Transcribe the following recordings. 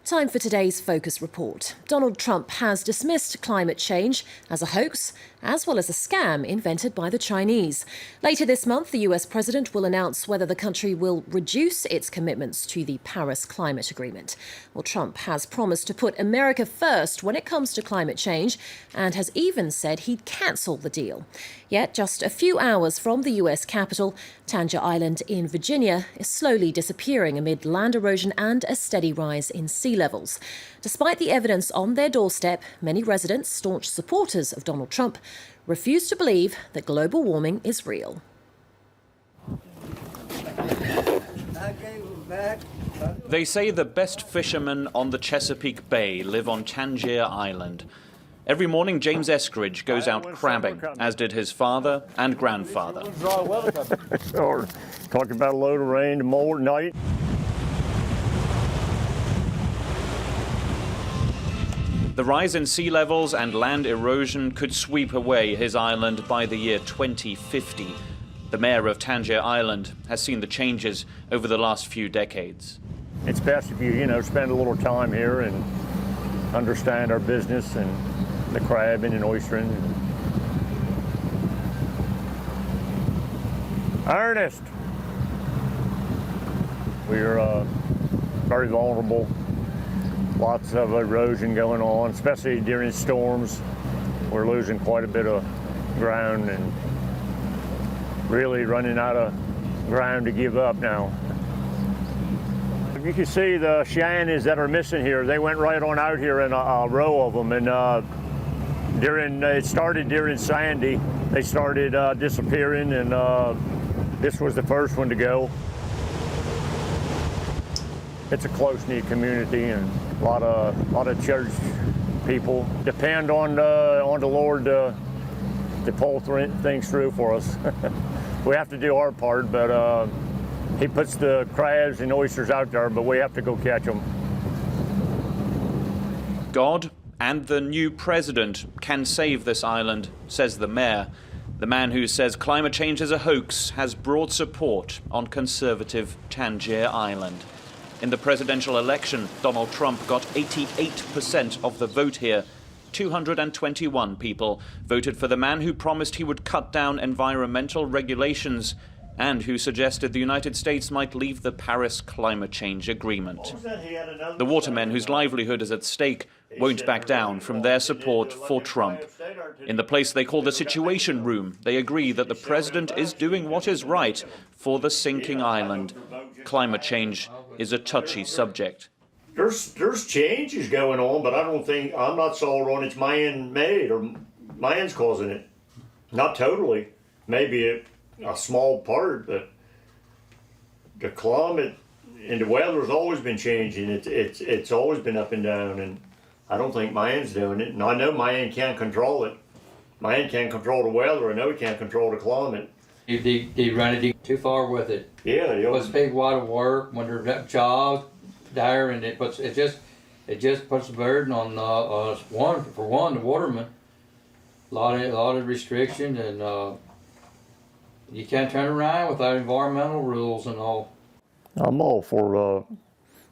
Time for today's Focus Report. Donald Trump has dismissed climate change as a hoax, as well as a scam invented by the Chinese. Later this month, the US president will announce whether the country will reduce its commitments to the Paris Climate Agreement. Well, Trump has promised to put America first when it comes to climate change and has even said he'd cancel the deal. Yet, just a few hours from the US capital, Tangier Island in Virginia is slowly disappearing amid land erosion and a steady rise in sea levels. Despite the evidence on their doorstep, many residents, staunch supporters of Donald Trump, refuse to believe that global warming is real. They say the best fishermen on the Chesapeake Bay live on Tangier Island. Every morning, James Eskridge goes out crabbing, as did his father and grandfather. Talking about a load of rain tomorrow night. The rise in sea levels and land erosion could sweep away his island by the year 2050. The mayor of Tangier Island has seen the changes over the last few decades. It's best if you spend a little time here and understand our business and the crabbing and oystering. Ernest, we're very vulnerable. Lots of erosion going on, especially during storms. We're losing quite a bit of ground and really running out of ground to give up now. You can see the Cheyennes that are missing here. They went right on out here in a row of them, and it started during Sandy. They started disappearing, and this was the first one to go. It's a close-knit community, and a lot of church people depend on the Lord to pull things through for us. We have to do our part, but He puts the crabs and oysters out there, but we have to go catch them. God and the new president can save this island, says the mayor. The man who says climate change is a hoax has broad support on conservative Tangier Island. In the presidential election, Donald Trump got 88% of the vote here. 221 people voted for the man who promised he would cut down environmental regulations and who suggested the United States might leave the Paris Climate Change Agreement. The watermen whose livelihood is at stake won't back down from their support for Trump. In the place they call the Situation Room, they agree that the president is doing what is right for the sinking island. Climate change is a touchy subject. There's changes going on, but I'm not sold on it's man-made or man's causing it. Not totally. Maybe a small part, but the climate and the weather's always been changing. It's always been up and down, and I don't think man's doing it. And I know man can't control it. Man can't control the weather. I know he can't control the climate. They run it too far with it. Yeah, It's big water work when they're jobs there, and it just puts a burden on the watermen. A lot of restrictions, and you can't turn around without environmental rules and all. I'm all for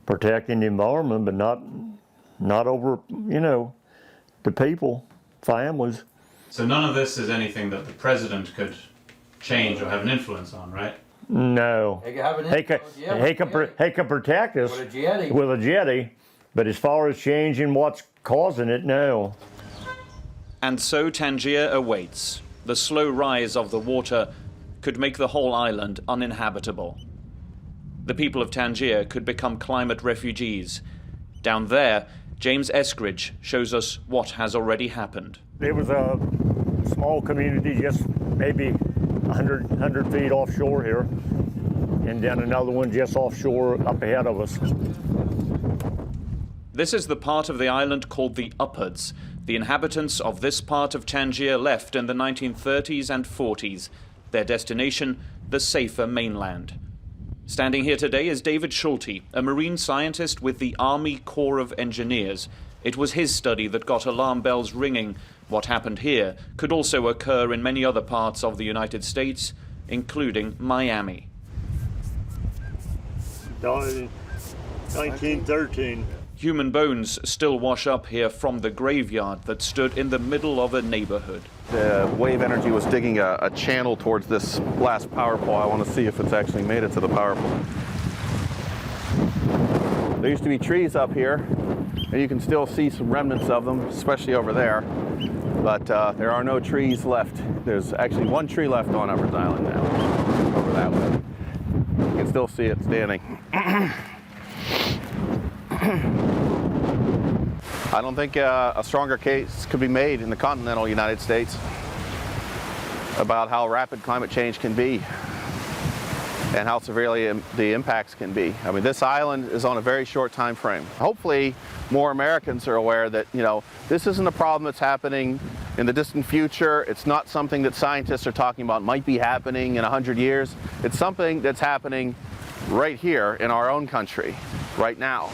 protecting the environment, but not over the people, families. So none of this is anything that the president could change or have an influence on, right? No. He can protect us with a jetty, but as far as changing what's causing it, no. And so Tangier awaits. The slow rise of the water could make the whole island uninhabitable. The people of Tangier could become climate refugees. Down there, James Eskridge shows us what has already happened. It was a small community, just maybe 100 feet offshore here, and then another one just offshore up ahead of us. This is the part of the island called the Uppards. The inhabitants of this part of Tangier left in the 1930s and 40s. Their destination, the safer mainland. Standing here today is David Schulte, a marine scientist with the Army Corps of Engineers. It was his study that got alarm bells ringing. What happened here could also occur in many other parts of the United States, including Miami. Died in 1913. Human bones still wash up here from the graveyard that stood in the middle of a neighborhood. The wave energy was digging a channel towards this last power pole. I want to see if it's actually made it to the power pole. There used to be trees up here, and you can still see some remnants of them, especially over there. But there are no trees left. There's actually one tree left on Upper Island now, over that way. You can still see it standing. I don't think a stronger case could be made in the continental United States about how rapid climate change can be and how severely the impacts can be. I mean, this island is on a very short time frame. Hopefully, more Americans are aware that, this isn't a problem that's happening in the distant future. It's not something that scientists are talking about might be happening in 100 years. It's something that's happening right here in our own country, right now.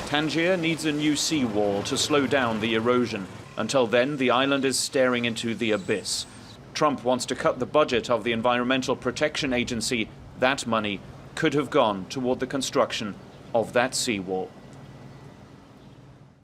Tangier needs a new seawall to slow down the erosion. Until then, the island is staring into the abyss. Trump wants to cut the budget of the Environmental Protection Agency. That money could have gone toward the construction of that seawall.